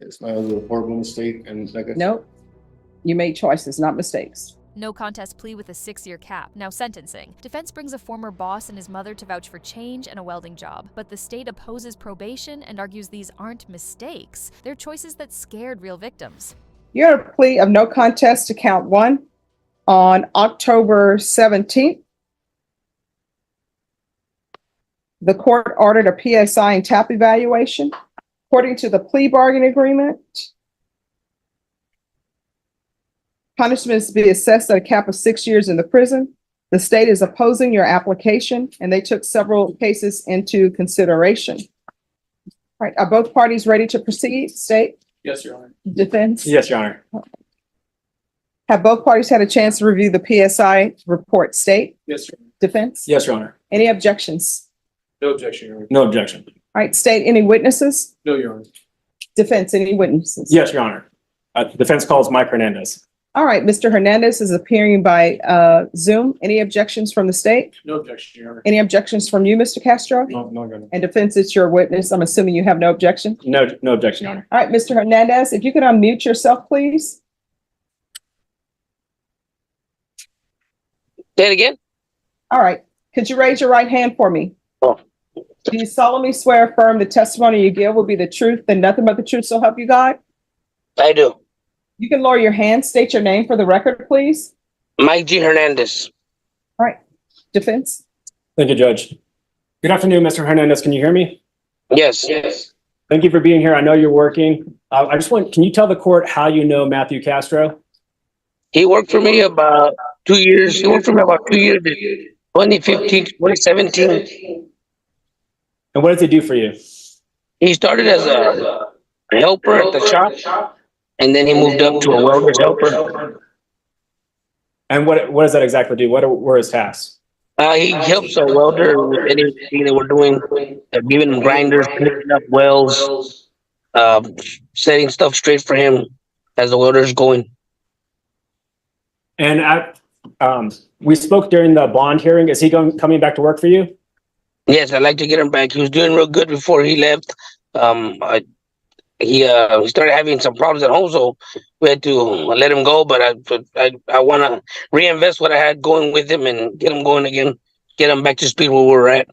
It's my other horrible mistake, and like I Nope. You made choices, not mistakes. No contest plea with a 6-year cap. Now sentencing. Defense brings a former boss and his mother to vouch for change and a welding job. But the state opposes probation and argues these aren't mistakes. They're choices that scared real victims. You had a plea of no contest to count one on October 17th. The court ordered a PSI and TAP evaluation. According to the plea bargain agreement, punishment is to be assessed at a cap of 6 years in the prison. The state is opposing your application, and they took several cases into consideration. All right, are both parties ready to proceed? State? Yes, Your Honor. Defense? Yes, Your Honor. Have both parties had a chance to review the PSI report? State? Yes, Your Honor. Defense? Yes, Your Honor. Any objections? No objection, Your Honor. No objection. All right, state, any witnesses? No, Your Honor. Defense, any witnesses? Yes, Your Honor. Defense calls Mike Hernandez. All right, Mr. Hernandez is appearing by Zoom. Any objections from the state? No objection, Your Honor. Any objections from you, Mr. Castro? no, Your Honor. And defense, it's your witness. I'm assuming you have no objection. No objection, Your Honor. All right, Mr. Hernandez, if you could unmute yourself, please. Say it again? All right, could you raise your right hand for me? Oh. Do you solemnly swear or affirm the testimony you give will be the truth and nothing but the truth, so help you God? I do. You can lower your hand, state your name for the record, please. Mike G. Hernandez. All right, defense. Thank you, Judge. Good afternoon, Mr. Hernandez. Can you hear me? Yes. Thank you for being here. I know you're working. Can you tell the court how you know Matthew Castro? He worked for me about 2 years. He worked for me about 2 years, 2015, 2017. And what does he do for you? He started as a helper at the shop, and then he moved up to a welder's helper. And what does that exactly do? What were his tasks? He helps a welder with anything that we're doing, giving him grinders, picking up welds, setting stuff straight for him as the welder's going. And we spoke during the bond hearing. Is he coming back to work for you? Yes, I'd like to get him back. He was doing real good before he left. He started having some problems at home, so we had to let him go. But I want to reinvest what I had going with him and get him going again, get him back to speed where we're at.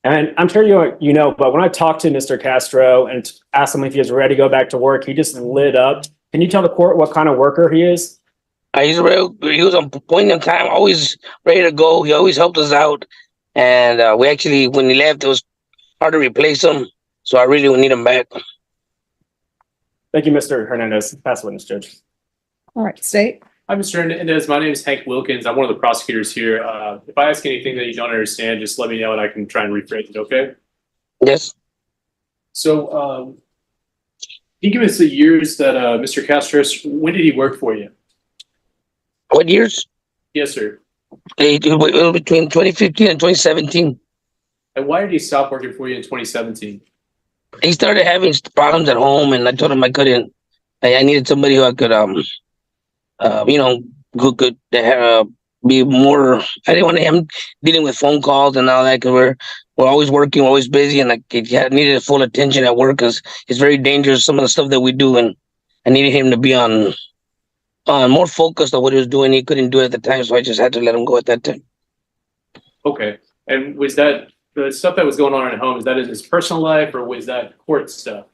And I'm sure you know, but when I talked to Mr. Castro and asked him if he was ready to go back to work, he just lit up. Can you tell the court what kind of worker he is? He was on point in time, always ready to go. He always helped us out. And we actually, when he left, it was hard to replace him. So I really need him back. Thank you, Mr. Hernandez. Pass witness, Judge. All right, state. Hi, Mr. Hernandez. My name is Hank Wilkins. I'm one of the prosecutors here. If I ask anything that you don't understand, just let me know and I can try and rephrase it, okay? Yes. So, can you give us the years that Mr. Castro, when did he work for you? What years? Yes, sir. It was between 2015 and 2017. And why did he stop working for you in 2017? He started having problems at home, and I told him I couldn't. I needed somebody who I could, could be more. I didn't want him dealing with phone calls and all that because we're always working, we're always busy, and I needed full attention at work because it's very dangerous some of the stuff that we do, and I needed him to be on more focused on what he was doing. He couldn't do it at the time, so I just had to let him go at that time. Okay. And was that the stuff that was going on at home? Is that in his personal life or was that court stuff?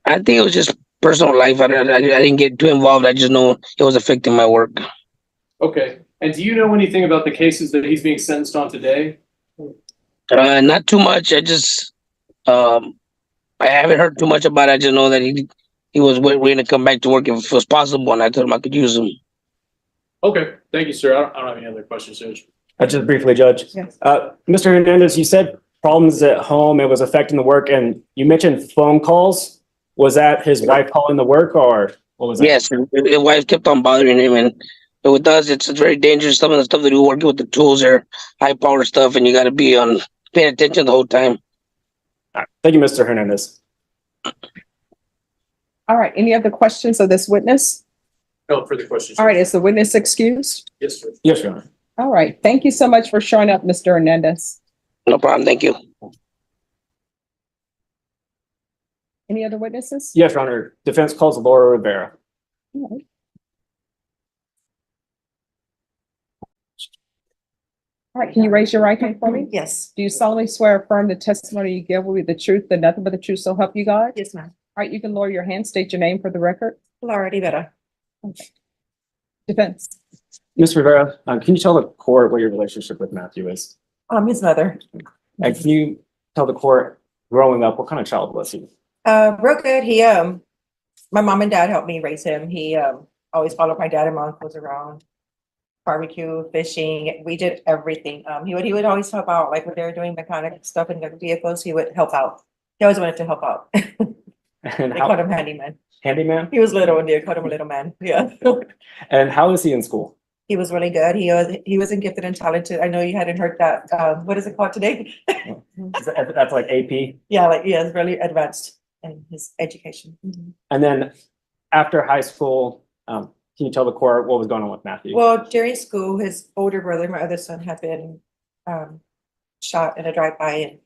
I think it was just personal life. I didn't get too involved. I just know it was affecting my work. Okay. And do you know anything about the cases that he's being sentenced on today? Not too much. I just I haven't heard too much about it. I just know that he was waiting to come back to work if it was possible, and I told him I could use him. Okay. Thank you, sir. I don't have any other questions, Judge. Just briefly, Judge. Yes. Mr. Hernandez, you said problems at home, it was affecting the work, and you mentioned phone calls. Was that his wife calling the work, or what was that? Yes, his wife kept on bothering him, and with us, it's very dangerous. Some of the stuff that we working with the tools are high power stuff, and you got to be on paying attention the whole time. All right. Thank you, Mr. Hernandez. All right, any other questions of this witness? No further questions. All right, is the witness excused? Yes, sir. Yes, Your Honor. All right, thank you so much for showing up, Mr. Hernandez. No problem. Thank you. Any other witnesses? Yes, Your Honor. Defense calls Laura Rivera. All right, can you raise your right hand for me? Yes. Do you solemnly swear or affirm the testimony you give will be the truth and nothing but the truth, so help you God? Yes, ma'am. All right, you can lower your hand, state your name for the record. Laura Rivera. Defense. Ms. Rivera, can you tell the court what your relationship with Matthew is? His mother. And can you tell the court, growing up, what kind of child was he? Real good. My mom and dad helped me raise him. He, always followed my dad and mom was around. Barbecue, fishing, we did everything. He would always help out, like when they were doing mechanic stuff in the vehicles, he would help out. He always wanted to help out. And They how, called him handyman. handyman? He was little and they called him a little man. Yeah. And how is he in school? He was really good. He was in gifted and talented. I know you hadn't heard that. What is it called today? That's like AP. Yeah, like, he is really advanced in his education. And then after high school, can you tell the court what was going on with Matthew? Well, during school, his older brother, my other son, had been shot in a drive-by, and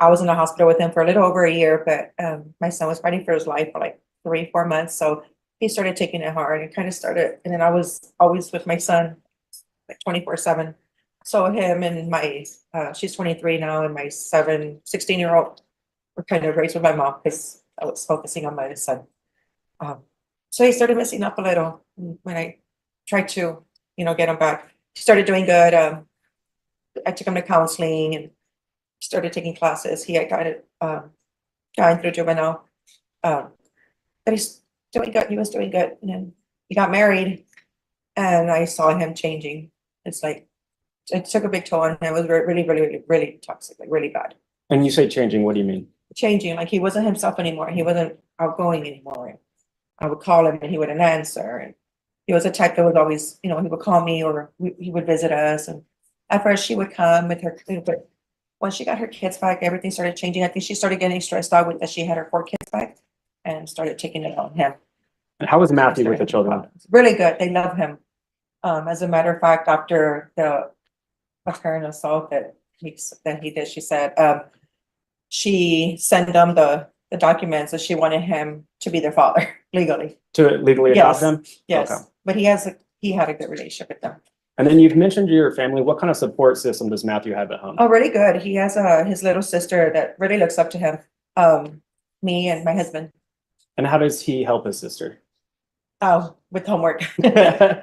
I was in the hospital with him for a little over a year, but my son was fighting for his life for like 3-4 months, so he started taking it hard and kind of started, and then I was always with my son like 24/7. So him and my she's 23 now, and my 16-year-old were kind of raised with my mom because I was focusing on my son. So he started messing up a little when I tried to, get him back. He started doing good. I took him to counseling and started taking classes. He had gotten through juvenile. But he's doing good. He was doing good. And then he got married and I saw him changing. It's like, it took a big toll on him. It was really, really, really, really toxic, like really bad. And you say changing, what do you mean? Changing, like he wasn't himself anymore. He wasn't outgoing anymore. I would call him and he wouldn't answer. And he was a type that would always, he would call me or he would visit us. And at first she would come with her, but once she got her kids back, everything started changing. I think she started getting stressed out with that she had her 4 kids back and started taking it on him. And how was Matthew with the children? Really good. They love him. As a matter of fact, after the apparent assault that he did, she said, she sent them the documents that she wanted him to be their father legally. To legally adopt Yes. them? Yes, Okay. but he had a good relationship with them. And then you've mentioned your family. What kind of support system does Matthew have at home? Oh, really good. He has his little sister that really looks up to him. Me and my husband. And how does he help his sister? Oh, with homework.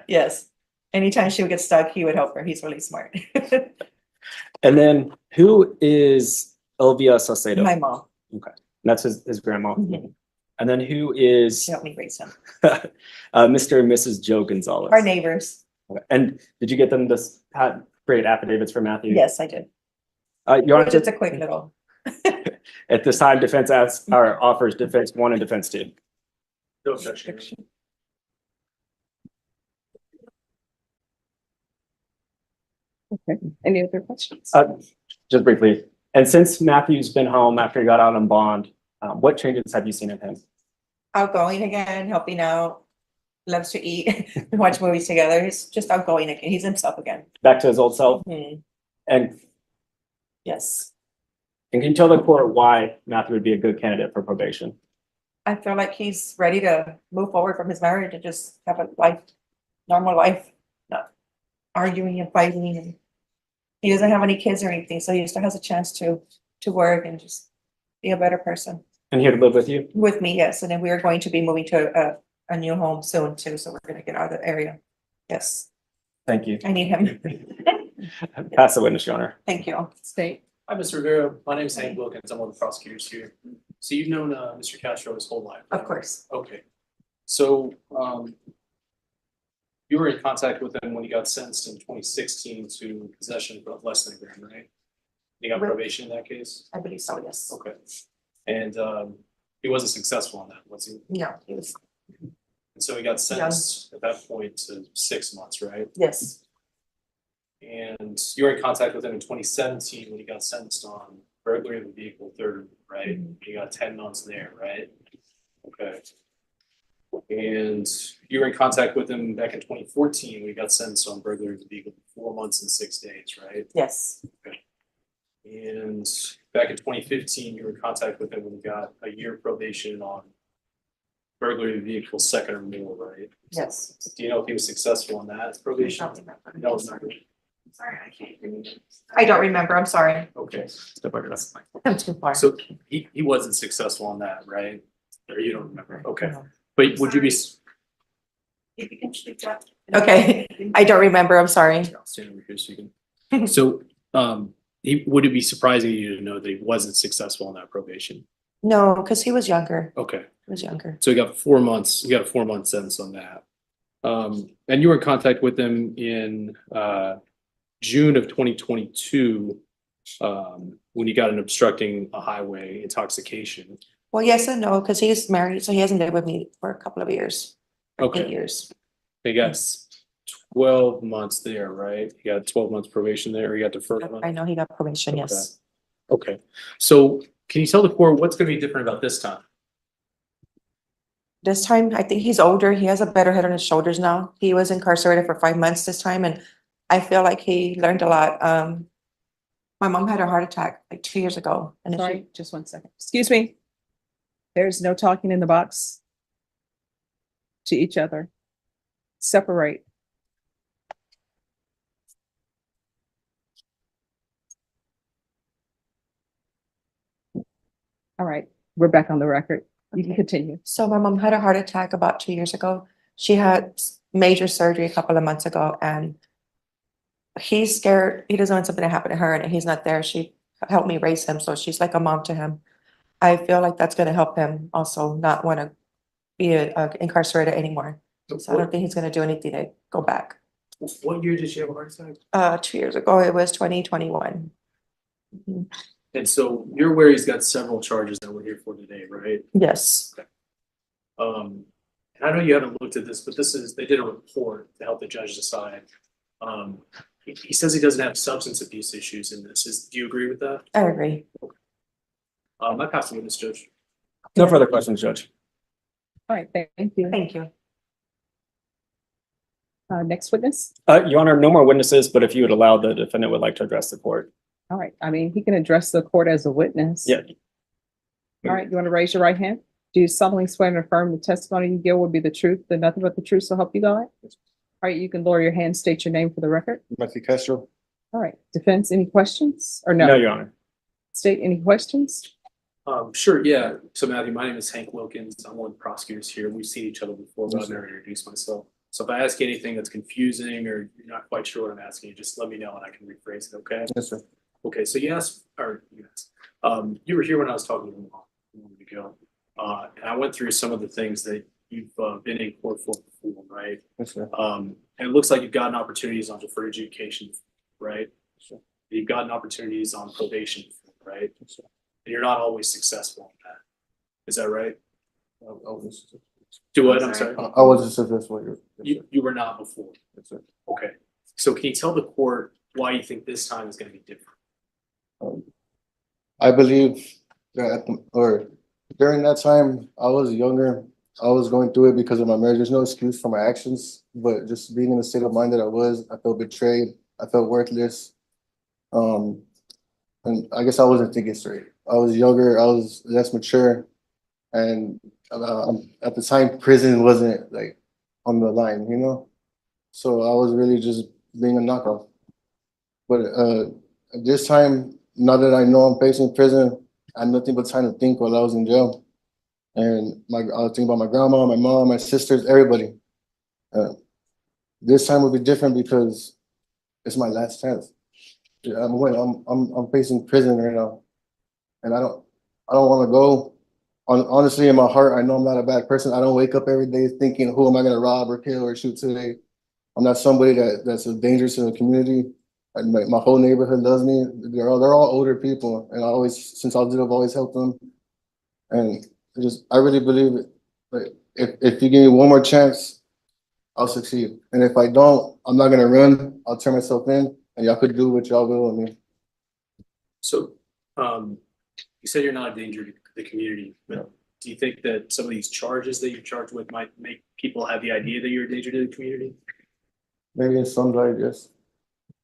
Yes. Anytime she would get stuck, he would help her. He's really smart. And then who is Elvia Saucedo? My mom. That's his grandma. Mhm. And then who is She helped me raise him. Mr. and Mrs. Joe Gonzalez? Our neighbors. Okay. And did you get them to create affidavits for Matthew? Yes, I did. You want Just to, a quick little. at this time, defense asks or offers defense 1 and defense 2. No objection. Okay, any other questions? Just briefly. And since Matthew's been home after he got out on bond, what changes have you seen in him? Outgoing again, helping out, loves to eat, watch movies together. He's just outgoing again. He's himself again. Back to his old self? Mhm. And Yes. can you tell the court why Matthew would be a good candidate for probation? I feel like he's ready to move forward from his marriage and just have a life, normal life, not arguing and fighting. And he doesn't have any kids or anything, so he still has a chance to work and just be a better person. And here to live with you? With me, yes. And then we are going to be moving to a new home soon too, so we're gonna get out of the area. Yes, Thank you. I need him. Pass the witness, Your Honor. Thank you. State. Hi, Mr. Rivera. My name is Hank Wilkins. I'm one of the prosecutors here. So you've known Mr. Castro his whole life? Of course. Okay. So you were in contact with him when he got sentenced in 2016 to possession of less than a gram, right? He got probation in that case? I believe so, yes. Okay. And he wasn't successful on that, was he? No, he was, And so he got sentenced at that point to 6 months, right? yes, And you were in contact with him in 2017 when he got sentenced on burglary of a vehicle, third, right? Mhm. You got 10 months there, right? Okay. And you were in contact with him back in 2014 when he got sentenced on burglary of a vehicle, 4 months and 6 days, right? yes. And back in 2015, you were in contact with him when you got a year probation on burglary of vehicle second or more, right? Yes. Do you know if he was successful on that probation? No, it's not good. Sorry, I can't remember. I don't remember, I'm sorry. Okay. I'm too far. So he wasn't successful on that, right? Or you don't remember? Okay. No. But would you be? Okay, I don't remember, I'm sorry. I'll stand over here so you can. So, would it be surprising to you to know that he wasn't successful on that probation? No, because he was younger, Okay, he was younger. so you got 4 months, you got a 4-month sentence on that. And you were in contact with him in, June of 2022, when you got an obstructing a highway intoxication. Well, yes and no, because he's married, so he hasn't lived with me for a couple of years. Like Okay. 8 years. They got 12 months there, right? You got 12 months probation there, or you got the first month? I know he got probation, yes. Okay, so can you tell the court what's gonna be different about this time? This time, I think he's older, he has a better head on his shoulders now. He was incarcerated for 5 months this time, and I feel like he learned a lot. My mom had a heart attack like 2 years ago, and if she- Sorry, just 1 second. Excuse me. There's no talking in the box to each other. Separate. All right, we're back on the record. You can Okay. continue. So my mom had a heart attack about 2 years ago. She had major surgery a couple of months ago, and he's scared. He doesn't want something to happen to her, and he's not there. She helped me raise him, so she's like a mom to him. I feel like that's gonna help him also not want to be incarcerated anymore. So I don't think he's gonna do anything to go back. What year did she have a heart attack? 2 years ago, it was 2021. And so you're aware he's got several charges that we're here for today, right? Yes, And I know you haven't looked at this, but they did a report to help the judge decide. He says he doesn't have substance abuse issues in this. Do you agree with that? I agree. I pass the witness, Judge. No further questions, Judge. All right, thank you. Thank you. Next witness. Your Honor, no more witnesses, but if you would allow, the defendant would like to address the court. All right, I mean, he can address the court as a witness. Yeah. All right, you want to raise your right hand? Do you solemnly swear and affirm the testimony you give will be the truth, and nothing but the truth, so help you God? All right, you can lower your hand, state your name for the record. Matthew Castro. All right, defense, any questions or no? No, Your Honor. State any questions? Sure, yeah. So Matthew, my name is Hank Wilkins. I'm one of the prosecutors here. We've seen each other before, but I've never introduced myself. So if I ask you anything that's confusing or you're not quite sure what I'm asking you, just let me know and I can rephrase it, okay? Yes, sir. Okay, so you were here when I was talking to you a moment ago. And I went through some of the things that you've been in court for before, right? Yes, sir. And it looks like you've gotten opportunities on deferred adjudication, right? Sure. You've gotten opportunities on probation, right? Yes, sir. And you're not always successful in that. Is that right? I was Do what? I'm sorry. I wasn't successful. You were not before. Yes, sir. Okay. So can you tell the court why you think this time is going to be different? I believe that during that time, I was younger. I was going through it because of my marriage. There's no excuse for my actions, but just being in the state of mind that I felt betrayed. I felt worthless. And I guess I wasn't thinking straight. I was younger. I was less mature. And at the time, prison wasn't like on the line, you know? So I was really just being a knockoff. But at this time, now that I know I'm facing prison, I had nothing but time to think while I was in jail. And I was thinking about my grandma, my mom, my sisters, everybody. This time will be different because it's my last chance. I'm facing prison right now, and I don't want to go. Honestly, in my heart, I know I'm not a bad person. I don't wake up every day thinking, who am I going to rob or kill or shoot today? I'm not somebody that's a danger to the community. My whole neighborhood loves me. They're all older people, and since I was little, I've always helped them. And I really believe it. But if you give me one more chance, I'll succeed. And if I don't, I'm not gonna run. I'll turn myself in, and y'all could do what y'all will with me. So, you said you're not a danger to the community, but do you think that some of these charges that you're charged with might make people have the idea that you're a danger to the community? Maybe in some light, yes.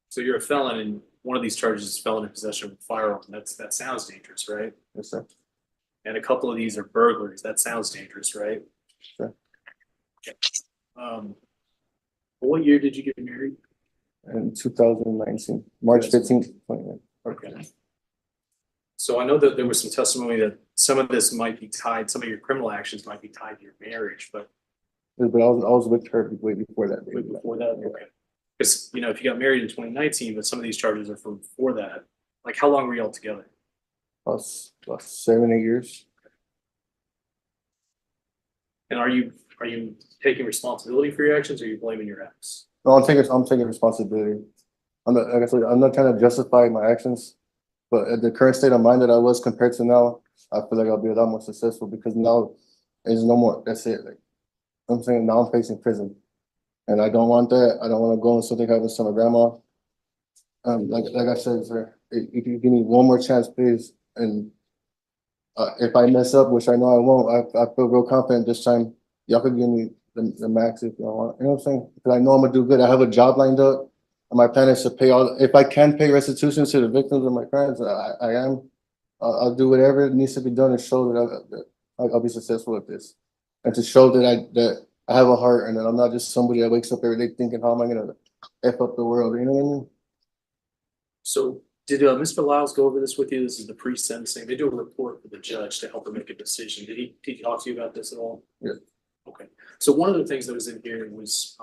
So you're a felon, and one of these charges is felony possession of a firearm. That sounds dangerous, right? Yes, sir. And a couple of these are burglaries. That sounds dangerous, right? Sure. What year did you get married? In 2019, March 15th. Okay. So I know that there was some testimony that some of this might be tied, some of your criminal actions might be tied to your marriage, but But I was with her way before that. way before that, okay. Because, you know, if you got married in 2019, but some of these charges are from before that, like how long were you all together? About 7, 8 years. And are you taking responsibility for your actions or are you blaming your ex? No, I'm taking responsibility. Like I said, I'm not trying to justify my actions, but at the current state of mind that I was compared to now, I feel like I'll be a lot more successful because now there's no more. That's it. Like I'm saying, now I'm facing prison, and I don't want that. I don't want to go and something happens to my grandma. Like I said, sir, if you give me one more chance, please, and if I mess up, which I know I won't, I feel real confident this time. Y'all could give me the max if y'all want. You know what I'm saying? Because I know I'm gonna do good. I have a job lined up. And my plan is to pay all. If I can pay restitution to the victims of my crimes, I am. I'll do whatever needs to be done to show that I'll be successful with this, and to show that I have a heart and that I'm not just somebody that wakes up every day thinking, how am I gonna f up the world? You know what I mean? So did Mr. Lyles go over this with you? This is the pre-sentencing. They do a report for the judge to help her make a decision. Did he talk to you about this at all? Yeah. Okay. So one of the things that was in here was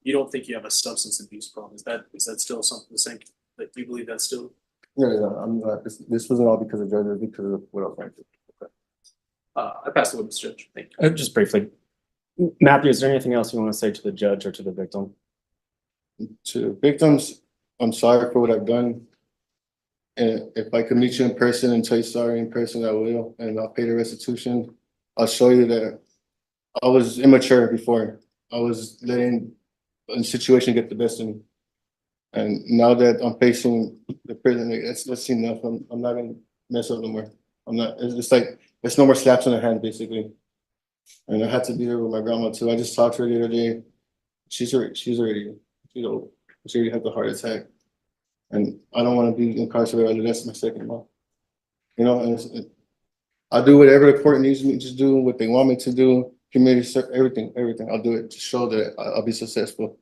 you don't think you have a substance abuse problem. Is that still something the same that you believe that's still? Yeah. I'm not. This wasn't all because of judges, because of what else I did. Okay. I passed the witness, Judge. Thank you. Just briefly, Matthew, is there anything else you want to say to the judge or to the victim? To victims, I'm sorry for what I've done. And if I could meet you in person and tell you sorry in person, I will, and I'll pay the restitution. I'll show you that I was immature before. I was letting a situation get the best of me. And now that I'm facing the prison, that's enough. I'm not gonna mess up no more. I'm not. It's like there's no more slaps on the hand, basically. And I had to be there with my grandma too. I just talked to her the other day. She's already, she already had the heart attack, and I don't want to be incarcerated. That's my second month. You know, and I'll do whatever the court needs me to do, what they want me to do. Community, everything. I'll do it to show that I'll be successful.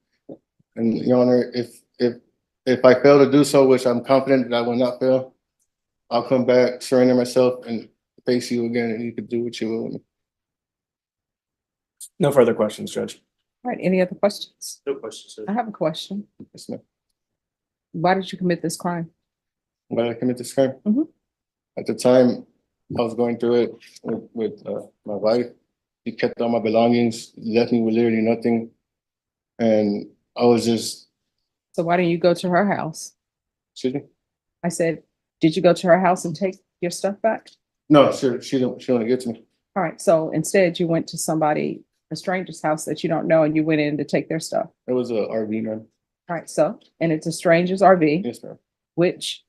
And Your Honor, if I fail to do so, which I'm confident that I will not fail, I'll come back, surrender myself, and face you again, and you can do what you will with me. No further questions, Judge. All right, any other questions? No questions, sir. I have a question. Yes, ma'am. Why did you commit this crime? Why did I commit this crime? Mhm. At the time, I was going through it with my wife. He kept all my belongings, left me with literally nothing, and I was just. So why didn't you go to her house? Excuse me? I said, did you go to her house and take your stuff back? No, she don't get to me. All right, so instead you went to a stranger's house that you don't know, and you went in to take their stuff. It was a RV, man. All right, so, and it's a stranger's RV, Yes, ma'am. which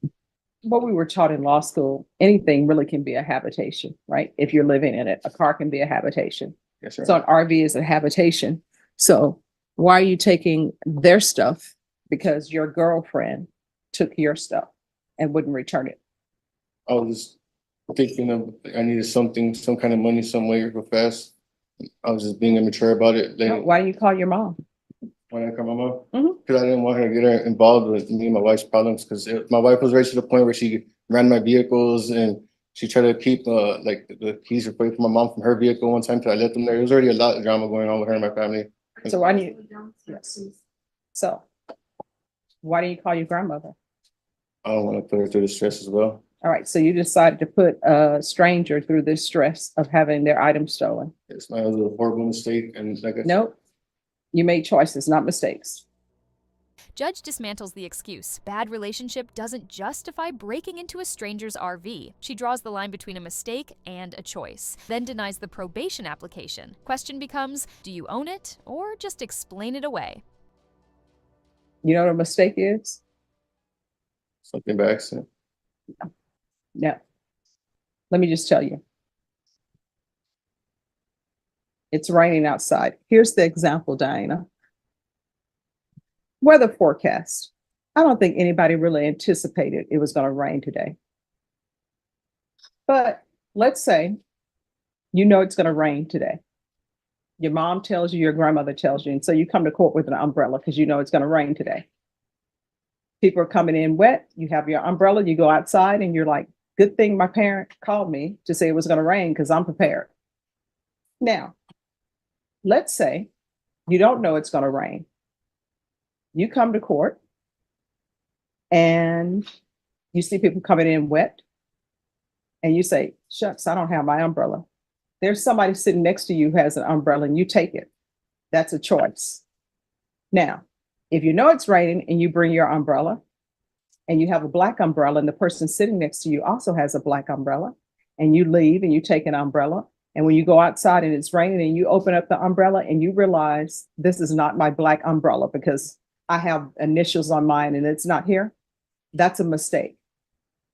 what we were taught in law school, anything really can be a habitation, right? If you're living in it, a car can be a habitation. Yes, sir. So an RV is a habitation. So why are you taking their stuff? Because your girlfriend took your stuff and wouldn't return it. I was just thinking of I needed something, some kind of money, some way real fast. I was just being immature about it. No, why do you call your mom? When I called my mom, Mhm. because I didn't want her to get her involved with me and my wife's problems. Because my wife was right to the point where she ran my vehicles and she tried to keep like the keys away from my mom from her vehicle one time. Because I let them there. There was already a lot of drama going on with her and my family. So why do you, yes. So why do you call your grandmother? I don't want to put her through the stress as well. All right, so you decided to put a stranger through this stress of having their items stolen. It's my other horrible mistake, and like I said, Nope. You made choices, not mistakes. Judge dismantles the excuse. Bad relationship doesn't justify breaking into a stranger's RV. She draws the line between a mistake and a choice, then denies the probation application. Question becomes, do you own it or just explain it away? You know what a mistake is? something by accident. No. Let me just tell you. It's raining outside. Here's the example, Diana. Weather forecast. I don't think anybody really anticipated it was going to rain today. But let's say you know it's going to rain today. Your mom tells you, your grandmother tells you, and so you come to court with an umbrella because you know it's going to rain today. People are coming in wet. You have your umbrella. You go outside and you're like, good thing my parent called me to say it was going to rain because I'm prepared. Now, let's say you don't know it's going to rain. You come to court and you see people coming in wet and you say, shucks, I don't have my umbrella. There's somebody sitting next to you who has an umbrella and you take it. That's a choice. Now, if you know it's raining and you bring your umbrella and you have a black umbrella and the person sitting next to you also has a black umbrella and you leave and you take an umbrella, and when you go outside and it's raining and you open up the umbrella and you realize this is not my black umbrella because I have initials on mine and it's not here, that's a mistake.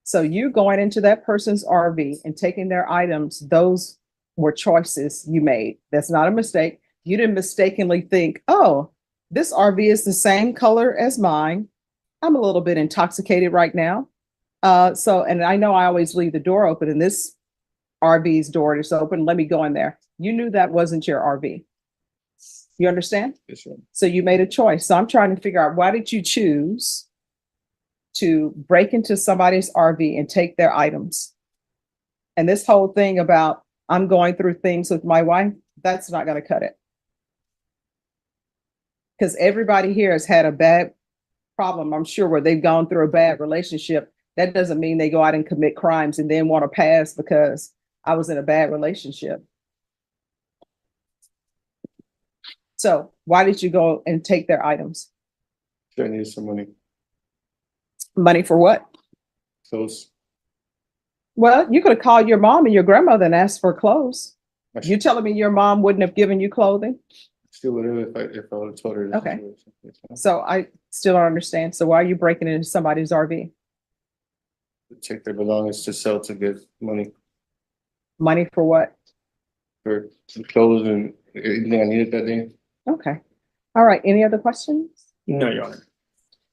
So you going into that person's RV and taking their items, those were choices you made. That's not a mistake. You didn't mistakenly think, oh, this RV is the same color as mine. I'm a little bit intoxicated right now. And I know I always leave the door open and this RV's door is open. Let me go in there. You knew that wasn't your RV. You understand? Yes, sir. So you made a choice. So I'm trying to figure out, why did you choose to break into somebody's RV and take their items? And this whole thing about I'm going through things with my wife, that's not going to cut it. Because everybody here has had a bad problem, I'm sure, where they've gone through a bad relationship. That doesn't mean they go out and commit crimes and then want to pass because I was in a bad relationship. So why did you go and take their items? Sure, I needed some money. Money for what? Clothes. Well, you could have called your mom and your grandmother and asked for clothes. I You telling me your mom wouldn't have given you clothing? still would have if I would have told her. the Okay. situation. Yes, ma'am. So I still don't understand. So why are you breaking into somebody's RV? Check their belongings to sell to get money Money for what? for some clothes and anything I needed that day. Okay. All right. Any other questions? No, Your Honor.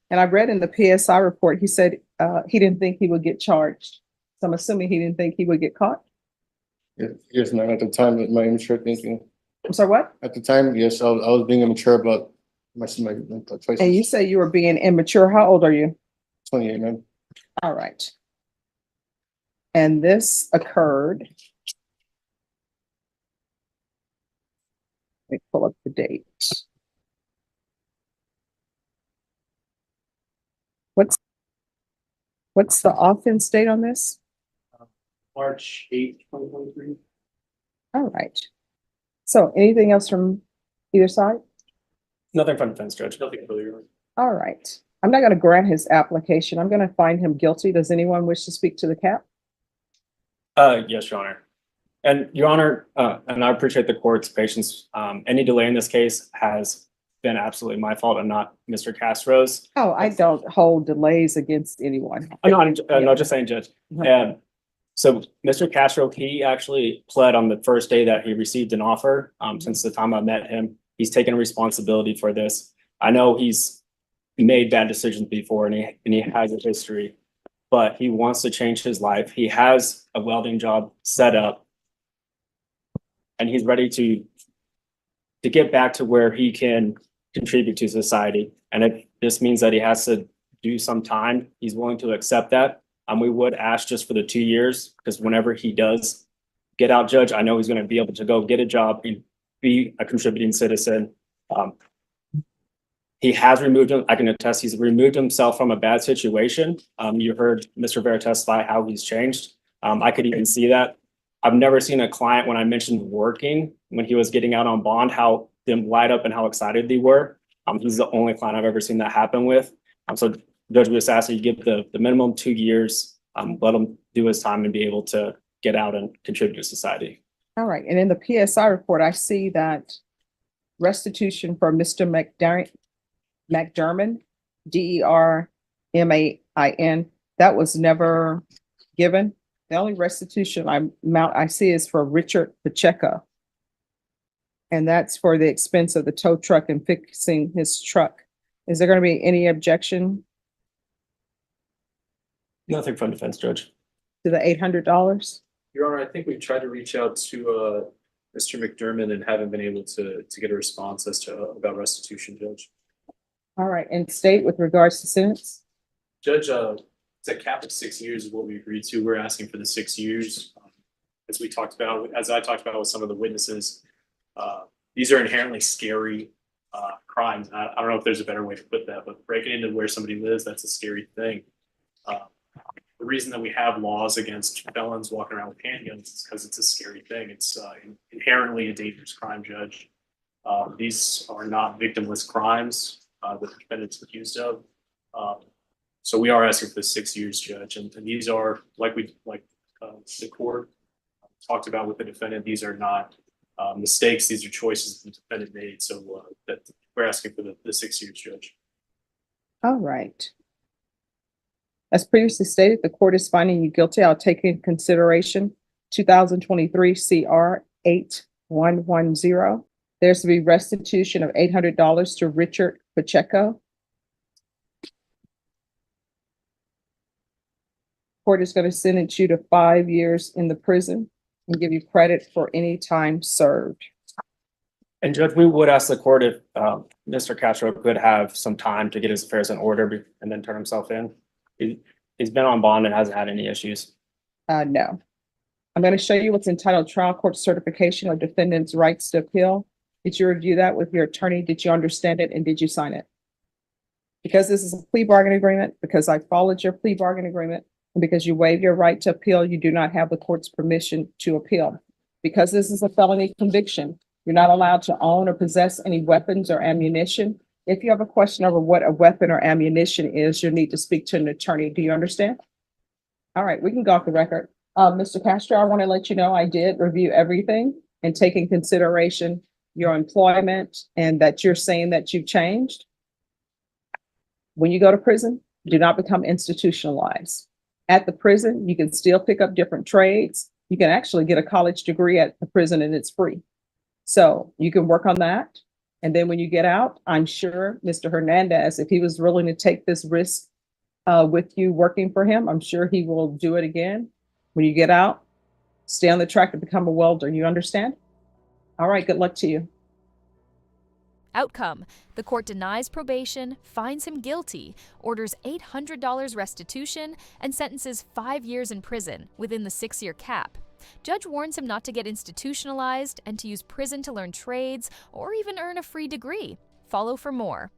And I read in the PSI report, he said he didn't think he would get charged. So I'm assuming he didn't think he would get caught. Yes, ma'am. At the time, with my immature thinking. I'm sorry, what? At the time, yes, I was being immature about my choices. And you say you were being immature. How old are you? 28, man. All right. And this occurred. Let me pull up the date. What's the offense date on this? March 8th, 2023. All right. So anything else from either side? Nothing from defense, Judge. Nothing further, Your Honor. All right. I'm not going to grant his application. I'm going to find him guilty. Does anyone wish to speak to the cap? Yes, Your Honor. And Your Honor, and I appreciate the court's patience. Any delay in this case has been absolutely my fault and not Mr. Castro's. Oh, I don't hold delays against anyone. No, just saying, Judge. Mhm. So Mr. Castro, he actually pled on the first day that he received an offer. Since the time I met him, he's taken responsibility for this. I know he's made bad decisions before and he has a history, but he wants to change his life. He has a welding job set up and he's ready to get back to where he can contribute to society. And if this means that he has to do some time, he's willing to accept that. We would ask just for the 2 years, because whenever he does get out, Judge, I know he's going to be able to go get a job and be a contributing citizen. He has removed him. I can attest he's removed himself from a bad situation. You heard Mr. Vera testify how he's changed. I could even see that. I've never seen a client, when I mentioned working, when he was getting out on bond, how them light up and how excited they were. He's the only client I've ever seen that happen with. So Judge, we just ask that you give the minimum 2 years, let him do his time and be able to get out and contribute to society. All right. And in the PSI report, I see that restitution for Mr. McDermott, DERMAIN, that was never given. The only restitution amount I see is for Richard Pacheco. And that's for the expense of the tow truck and fixing his truck. Is there going to be any objection Nothing from defense, Judge. to the $800? Your Honor, I think we've tried to reach out to Mr. McDermott and haven't been able to get a response as to about restitution, Judge. All right, and state with regards to sentence? Judge, it's a cap of 6 years is what we agreed to. We're asking for the 6 years. As I talked about with some of the witnesses, these are inherently scary crimes. I don't know if there's a better way to put that, but breaking into where somebody lives, that's a scary thing. The reason that we have laws against felons walking around with handguns is because it's a scary thing. It's inherently a dangerous crime, Judge. These are not victimless crimes that the defendant's accused of. So we are asking for the 6 years, Judge, and these are like the court talked about with the defendant. These are not mistakes; these are choices the defendant made. So that we're asking for the 6 years, Judge. All right. As previously stated, the court is finding you guilty. I'll take into consideration 2023 CR 8110. There's to be restitution of $800 to Richard Pacheco. Court is going to sentence you to 5 years in the prison and give you credit for any time served. And Judge, we would ask the court if Mr. Castro could have some time to get his affairs in order and then turn himself in. He's been on bond and hasn't had any issues. No. I'm going to show you what's entitled Trial Court Certification of Defendant's Rights to Appeal. Did you review that with your attorney? Did you understand it and did you sign it? Because this is a plea bargain agreement, because I followed your plea bargain agreement, and because you waive your right to appeal, you do not have the court's permission to appeal. Because this is a felony conviction, you're not allowed to own or possess any weapons or ammunition. If you have a question over what a weapon or ammunition is, you'll need to speak to an attorney. Do you understand? All right, we can go off the record. Mr. Castro, I want to let you know I did review everything and take in consideration your employment and that you're saying that you've changed. When you go to prison, do not become institutionalized. At the prison, you can still pick up different trades. You can actually get a college degree at the prison and it's free. So you can work on that. And then when you get out, I'm sure Mr. Hernandez, if he was willing to take this risk with you working for him, I'm sure he will do it again. When you get out, stay on the track to become a welder. You understand? All right, good luck to you. Outcome: the court denies probation, finds him guilty, orders $800 restitution, and sentences 5 years in prison within the 6-year cap. Judge warns him not to get institutionalized and to use prison to learn trades or even earn a free degree. Follow for more.